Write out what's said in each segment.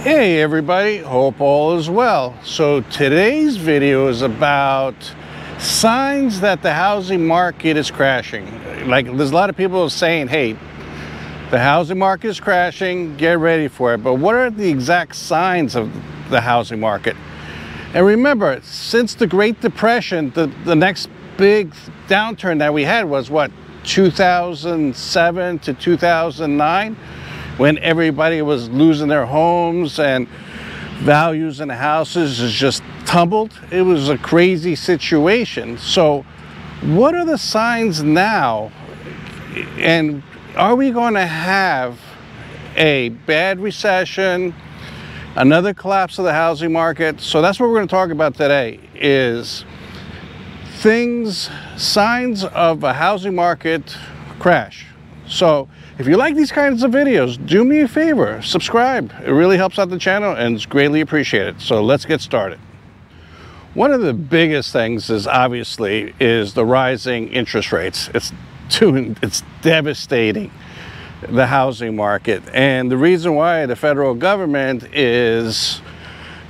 Hey everybody, hope all is well. So today's video is about signs that the housing market is crashing. Like, there's a lot of people saying, hey, the housing market is crashing, get ready for it. But what are the exact signs of the housing market? And remember, since the Great Depression, the next big downturn that we had was what, 2007 to 2009? When everybody was losing their homes and values in the houses is just tumbled. It was a crazy situation. So what are the signs now? And are we going to have a bad recession, another collapse of the housing market? So that's what we're going to talk about today, is signs of a housing market crash. So if you like these kinds of videos, do me a favor, subscribe. It really helps out the channel and it's greatly appreciated. So let's get started. One of the biggest things is obviously the rising interest rates. It's devastating the housing market. And the reason why the federal government is,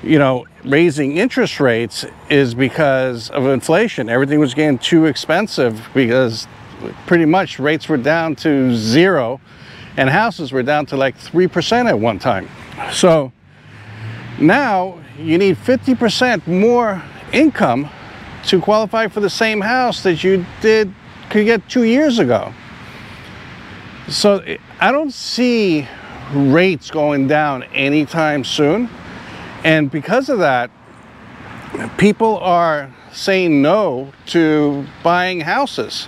raising interest rates is because of inflation. Everything was getting too expensive because pretty much rates were down to zero and houses were down to like 3% at one time. So now you need 50% more income to qualify for the same house that you could get 2 years ago. So I don't see rates going down anytime soon. And because of that, people are saying no to buying houses.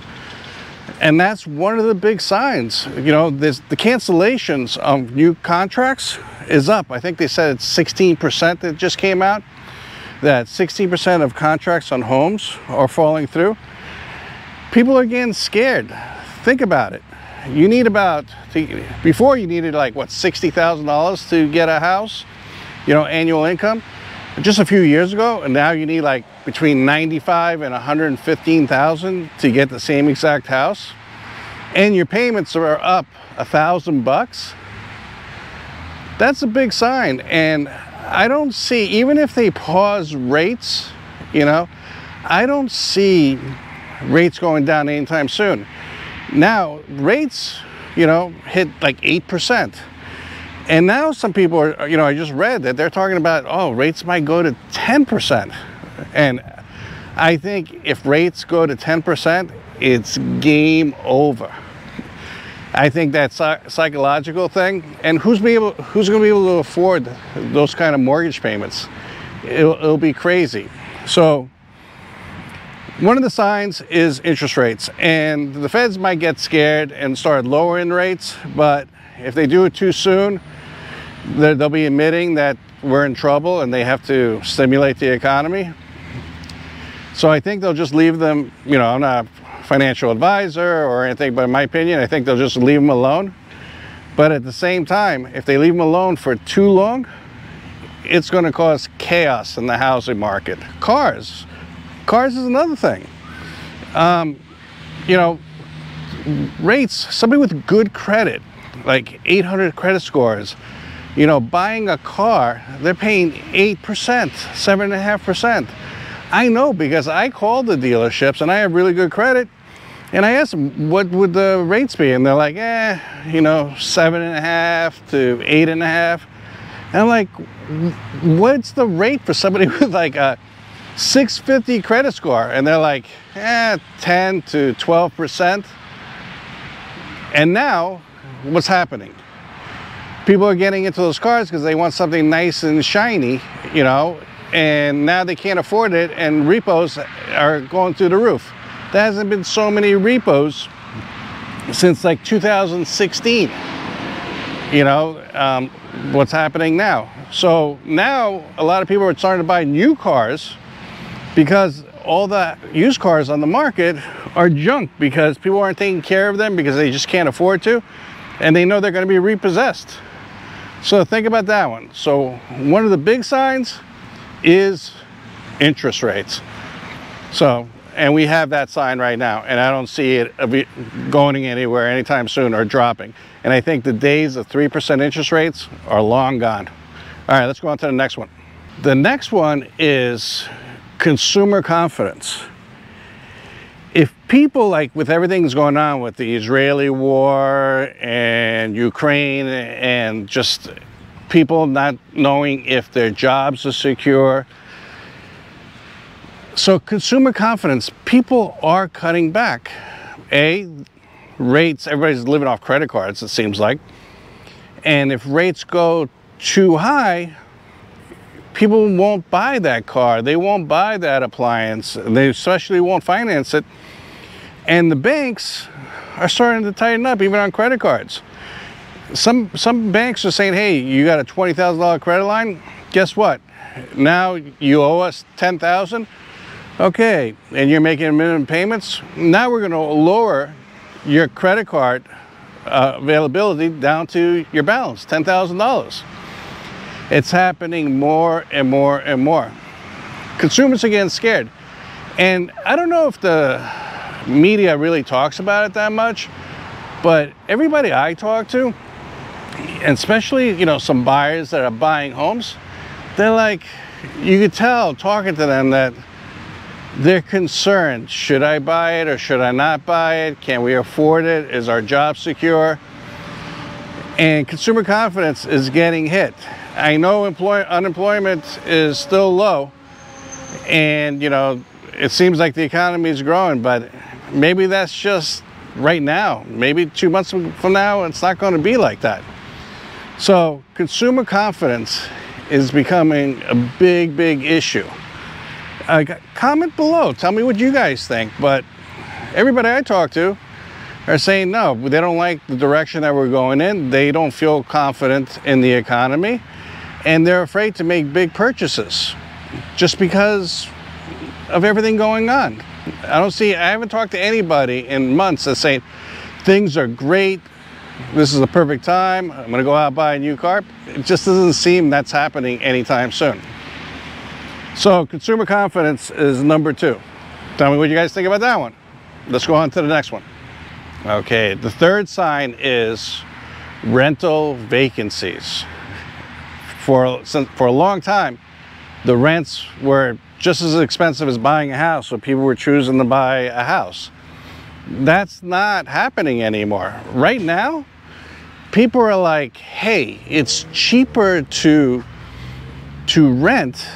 And that's one of the big signs. The cancellations of new contracts is up. I think they said it's 16% that just came out. That 16% of contracts on homes are falling through. People are getting scared. Think about it. Before you needed like, what, $60,000 to get a house, annual income, just a few years ago, and now you need like between $95,000 and $115,000 to get the same exact house, and your payments are up $1,000. That's a big sign. And I don't see, even if they pause rates, I don't see rates going down anytime soon. Now rates, hit like 8%. And now some people are, I just read that they're talking about, oh, rates might go to 10%. And I think if rates go to 10%, it's game over. I think that's a psychological thing. And who's going to be able to afford those kind of mortgage payments? It'll be crazy. So one of the signs is interest rates. And the feds might get scared and start lowering rates, but if they do it too soon, they'll be admitting that we're in trouble and they have to stimulate the economy. So I think they'll just leave them, I'm not a financial advisor or anything, but in my opinion, I think they'll just leave them alone. But at the same time, if they leave them alone for too long, it's going to cause chaos in the housing market. Cars is another thing. Rates, somebody with good credit, like 800 credit scores, buying a car, they're paying 8%, 7.5%. I know because I called the dealerships and I have really good credit. And I asked them, what would the rates be? And they're like, 7.5 to 8.5. And I'm like, what's the rate for somebody with like a 650 credit score? And they're like, 10 to 12%. And now, what's happening? People are getting into those cars because they want something nice and shiny, and now they can't afford it, and repos are going through the roof. There hasn't been so many repos since like 2016. What's happening now? So now a lot of people are starting to buy new cars because all the used cars on the market are junk because people aren't taking care of them because they just can't afford to, and they know they're going to be repossessed. So think about that one. So one of the big signs is interest rates. So, and we have that sign right now, and I don't see it going anywhere anytime soon or dropping. And I think the days of 3% interest rates are long gone. All right, let's go on to the next one. The next one is consumer confidence. If people, like with everything that's going on with the Israeli war and Ukraine and just people not knowing if their jobs are secure. So consumer confidence, people are cutting back. Rates, everybody's living off credit cards, it seems like. And if rates go too high, people won't buy that car. They won't buy that appliance. They especially won't finance it. And the banks are starting to tighten up, even on credit cards. Some banks are saying, hey, you got a $20,000 credit line. Guess what? Now you owe us $10,000. Okay, and you're making minimum payments. Now we're going to lower your credit card availability down to your balance, $10,000. It's happening more and more and more. Consumers are getting scared. And I don't know if the media really talks about it that much, but everybody I talk to, and especially, you know, some buyers that are buying homes, they're like, you could tell talking to them that they're concerned. Should I buy it or should I not buy it? Can we afford it? Is our job secure? And consumer confidence is getting hit. I know unemployment is still low, and you know, it seems like the economy is growing, but maybe that's just right now. Maybe 2 months from now, it's not going to be like that. So consumer confidence is becoming a big, big issue. Comment below, tell me what you guys think, but everybody I talk to are saying no, they don't like the direction that we're going in. They don't feel confident in the economy, and they're afraid to make big purchases just because of everything going on. I haven't talked to anybody in months that's saying things are great, this is the perfect time, I'm gonna go out and buy a new car. It just doesn't seem that's happening anytime soon. So consumer confidence is number 2. Tell me what you guys think about that one. Let's go on to the next one. Okay, the third sign is rental vacancies. For a long time, the rents were just as expensive as buying a house, so people were choosing to buy a house. That's not happening anymore. Right now, people are like, hey, it's cheaper to rent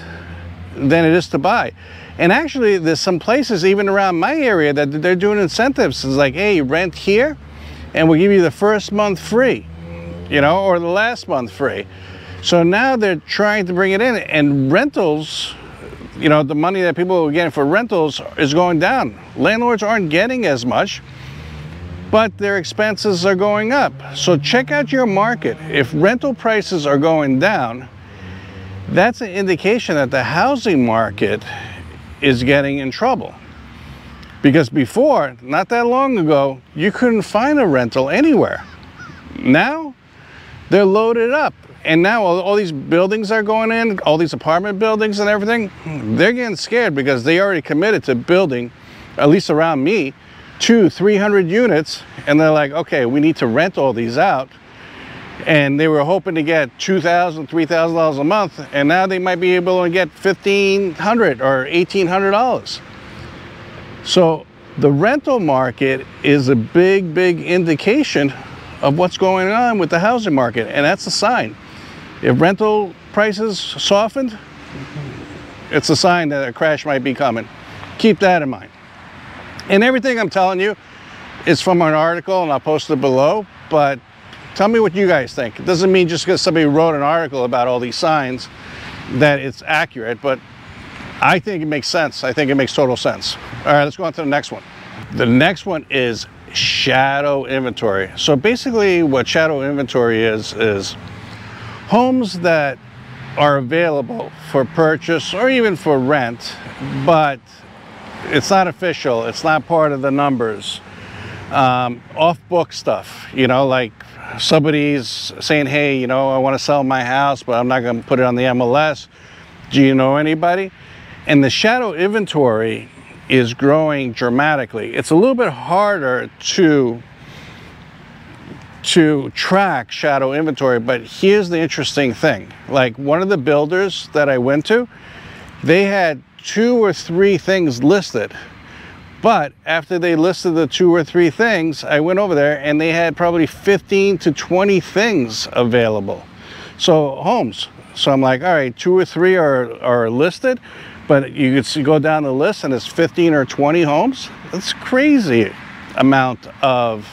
than it is to buy. And actually, there's some places even around my area that they're doing incentives. It's like, hey, rent here and we'll give you the first month free, you know, or the last month free. So now they're trying to bring it in, and rentals, you know, the money that people are getting for rentals is going down. Landlords aren't getting as much, but their expenses are going up. So check out your market. If rental prices are going down, that's an indication that the housing market is getting in trouble. Because before, not that long ago, you couldn't find a rental anywhere. Now, they're loaded up. And now all these buildings are going in, all these apartment buildings and everything, they're getting scared because they already committed to building, at least around me, 200-300 units. And they're like, okay, we need to rent all these out. And they were hoping to get $2,000, $3,000 a month, and now they might be able to get $1,500 or $1,800. So the rental market is a big, big indication of what's going on with the housing market, and that's a sign. If rental prices softened, it's a sign that a crash might be coming. Keep that in mind. And everything I'm telling you is from an article, and I'll post it below, but tell me what you guys think. It doesn't mean just because somebody wrote an article about all these signs that it's accurate, but I think it makes sense. I think it makes total sense. All right, let's go on to the next one. The next one is shadow inventory. So basically what shadow inventory is homes that are available for purchase or even for rent, but it's not official. It's not part of the numbers. Off-book stuff, you know, like somebody's saying, hey, you know, I want to sell my house, but I'm not going to put it on the MLS. Do you know anybody? And the shadow inventory is growing dramatically. It's a little bit harder to to track shadow inventory, but here's the interesting thing. Like one of the builders that I went to, they had 2 or 3 things listed, but after they listed the 2 or 3 things, I went over there and they had probably 15 to 20 things available. So homes. So I'm like, all right, 2 or 3 are listed, but you could go down the list and it's 15 or 20 homes. That's crazy amount of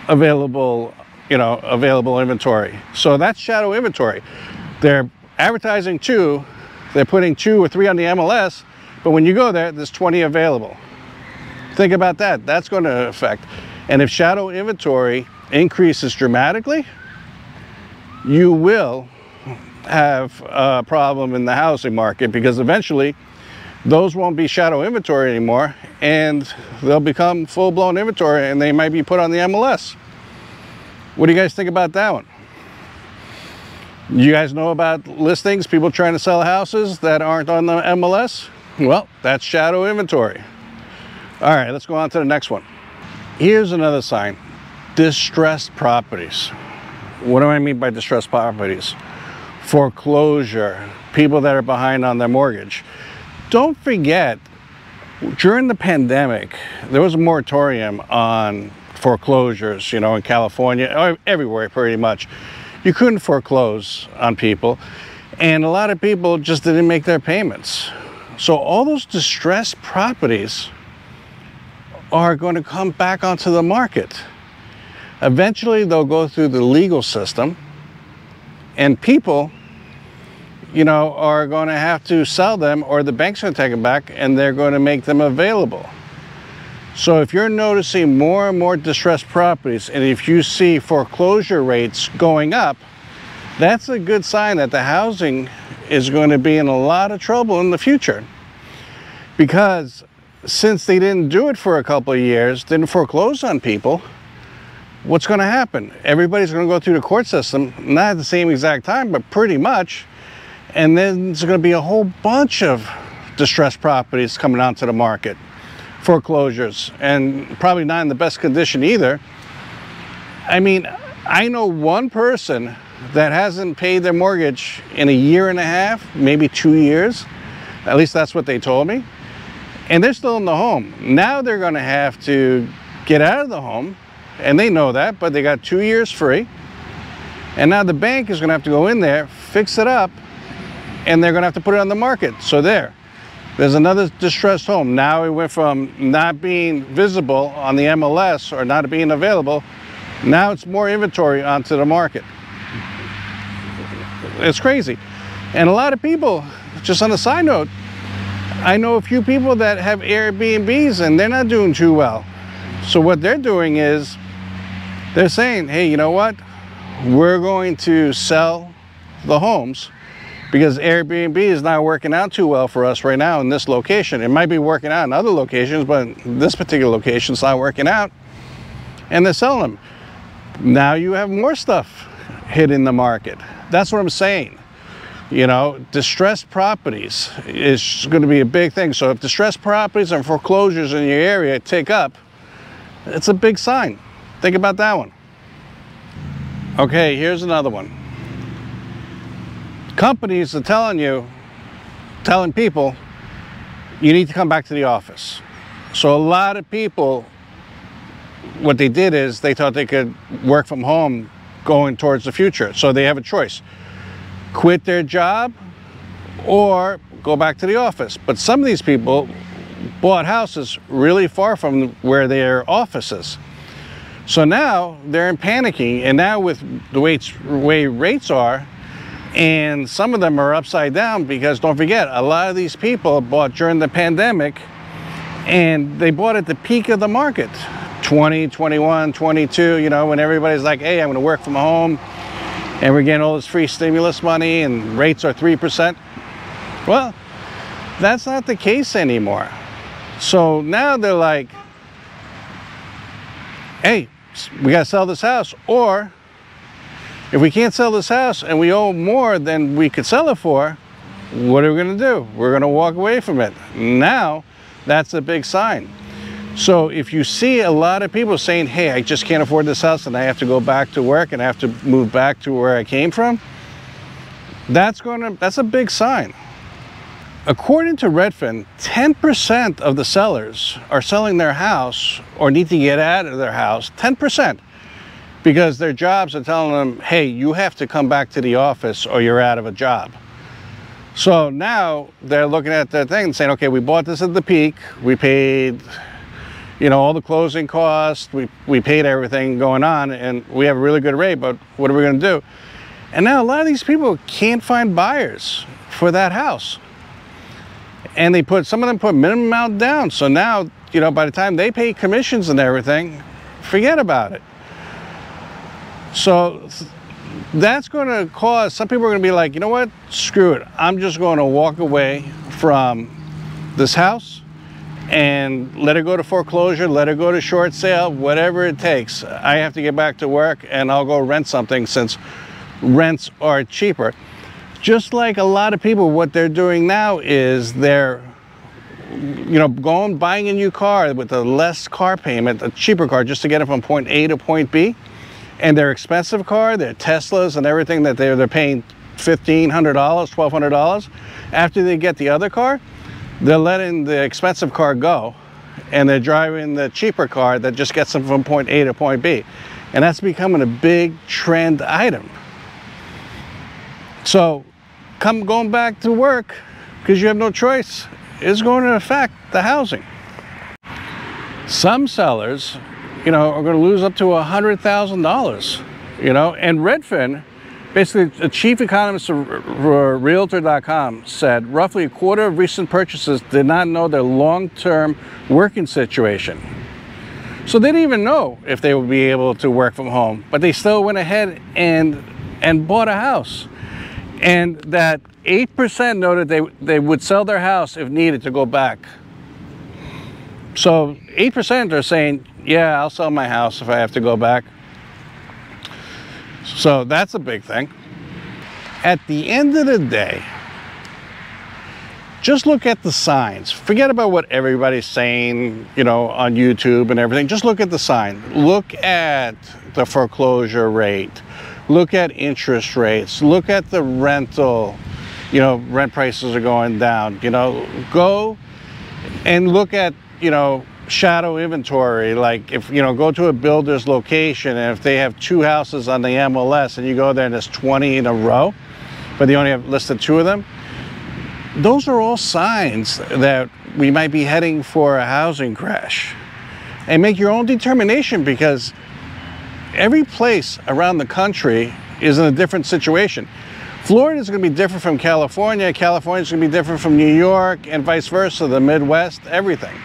available inventory. So that's shadow inventory. They're advertising 2, they're putting 2 or 3 on the MLS, but when you go there, there's 20 available. Think about that. That's going to affect. And if shadow inventory increases dramatically, you will have a problem in the housing market, because eventually those won't be shadow inventory anymore and they'll become full-blown inventory and they might be put on the MLS. What do you guys think about that one? You guys know about listings, people trying to sell houses that aren't on the MLS? Well, that's shadow inventory. All right, let's go on to the next one. Here's another sign: distressed properties. What do I mean by distressed properties? Foreclosure, people that are behind on their mortgage. Don't forget, during the pandemic, there was a moratorium on foreclosures, in California, or everywhere pretty much. You couldn't foreclose on people, and a lot of people just didn't make their payments. So all those distressed properties are going to come back onto the market. Eventually, they'll go through the legal system, and people, are going to have to sell them, or the bank's going to take them back and they're going to make them available. So if you're noticing more and more distressed properties, and if you see foreclosure rates going up, that's a good sign that the housing is going to be in a lot of trouble in the future. Because since they didn't do it for a couple of years, didn't foreclose on people, what's going to happen? Everybody's going to go through the court system, not at the same exact time, but pretty much. And then there's going to be a whole bunch of distressed properties coming onto the market, foreclosures, and probably not in the best condition either. I mean, I know one person that hasn't paid their mortgage in 1.5 years, maybe 2 years. At least that's what they told me. And they're still in the home. Now they're going to have to get out of the home, and they know that, but they got 2 years free. And now the bank is going to have to go in there, fix it up, and they're going to have to put it on the market. So there's another distressed home. Now it went from not being visible on the MLS or not being available. Now it's more inventory onto the market. It's crazy. And a lot of people, just on a side note, I know a few people that have Airbnbs and they're not doing too well. So what they're doing is they're saying, hey, you know what? We're going to sell the homes because Airbnb is not working out too well for us right now in this location. It might be working out in other locations, but this particular location is not working out. And they're selling them. Now you have more stuff hitting the market. That's what I'm saying. Distressed properties is going to be a big thing. So if distressed properties and foreclosures in your area take up, it's a big sign. Think about that one. Okay, here's another one. Companies are telling people, you need to come back to the office. So a lot of people, what they did is they thought they could work from home going towards the future. So they have a choice. Quit their job or go back to the office. But some of these people bought houses really far from where their office is. So now they're panicking, and now with the way rates are, and some of them are upside down, because don't forget, a lot of these people bought during the pandemic, and they bought at the peak of the market, 20, 21, 22, when everybody's like, hey, I'm going to work from home, and we're getting all this free stimulus money, and rates are 3%. Well, that's not the case anymore. So now they're like, hey, we got to sell this house, or if we can't sell this house and we owe more than we could sell it for, what are we going to do? We're going to walk away from it. Now, that's a big sign. So if you see a lot of people saying, hey, I just can't afford this house and I have to go back to work and I have to move back to where I came from, that's a big sign. According to Redfin, 10% of the sellers are selling their house or need to get out of their house, 10%, because their jobs are telling them, hey, you have to come back to the office or you're out of a job. So now they're looking at their thing and saying, okay, we bought this at the peak, we paid, you know, all the closing costs, we paid everything going on, and we have a really good rate, but what are we going to do? And now a lot of these people can't find buyers for that house. And some of them put minimum amount down. So now, you know, by the time they pay commissions and everything, forget about it. So that's going to cause, some people are going to be like, you know what, screw it. I'm just going to walk away from this house and let it go to foreclosure, let it go to short sale, whatever it takes. I have to get back to work and I'll go rent something since rents are cheaper. Just like a lot of people, what they're doing now is they're, you know, buying a new car with a less car payment, a cheaper car, just to get it from point A to point B. And their expensive car, their Teslas and everything that they're paying $1,500, $1,200. After they get the other car, they're letting the expensive car go and they're driving the cheaper car that just gets them from point A to point B. And that's becoming a big trend item. So going back to work because you have no choice is going to affect the housing. Some sellers, you know, are going to lose up to $100,000, you know, and Redfin, basically the chief economist of Realtor.com said roughly a quarter of recent purchases did not know their long-term working situation. So they didn't even know if they would be able to work from home, but they still went ahead and bought a house. And that 8% noted they would sell their house if needed to go back. So 8% are saying, yeah, I'll sell my house if I have to go back. So that's a big thing. At the end of the day, just look at the signs. Forget about what everybody's saying, you know, on YouTube and everything. Just look at the sign. Look at the foreclosure rate. Look at interest rates. Look at the rental, you know, rent prices are going down. You know, go and look at, you know, shadow inventory. Like if, you know, go to a builder's location and if they have 2 houses on the MLS and you go there and there's 20 in a row, but they only have listed 2 of them, those are all signs that we might be heading for a housing crash. And make your own determination, because every place around the country is in a different situation. Florida is going to be different from California. California is going to be different from New York, and vice versa, the Midwest, everything.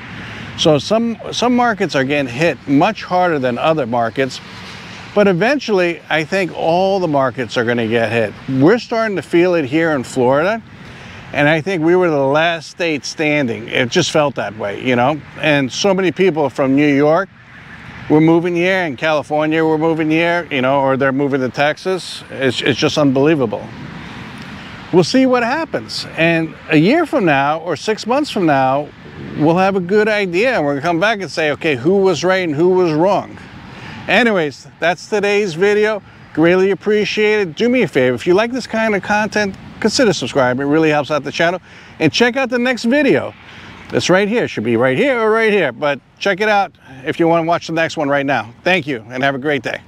So some markets are getting hit much harder than other markets, but eventually I think all the markets are going to get hit. We're starting to feel it here in Florida, and I think we were the last state standing. It just felt that way, you know, and so many people from New York we're moving here, in California we're moving here, you know, or they're moving to Texas. It's just unbelievable. We'll see what happens. And a year from now or 6 months from now, we'll have a good idea. And we're gonna come back and say, okay, who was right and who was wrong? Anyways, that's today's video. Greatly appreciated. Do me a favor, if you like this kind of content, consider subscribing. It really helps out the channel. And check out the next video. It's right here. It should be right here or right here. But check it out if you want to watch the next one right now. Thank you and have a great day.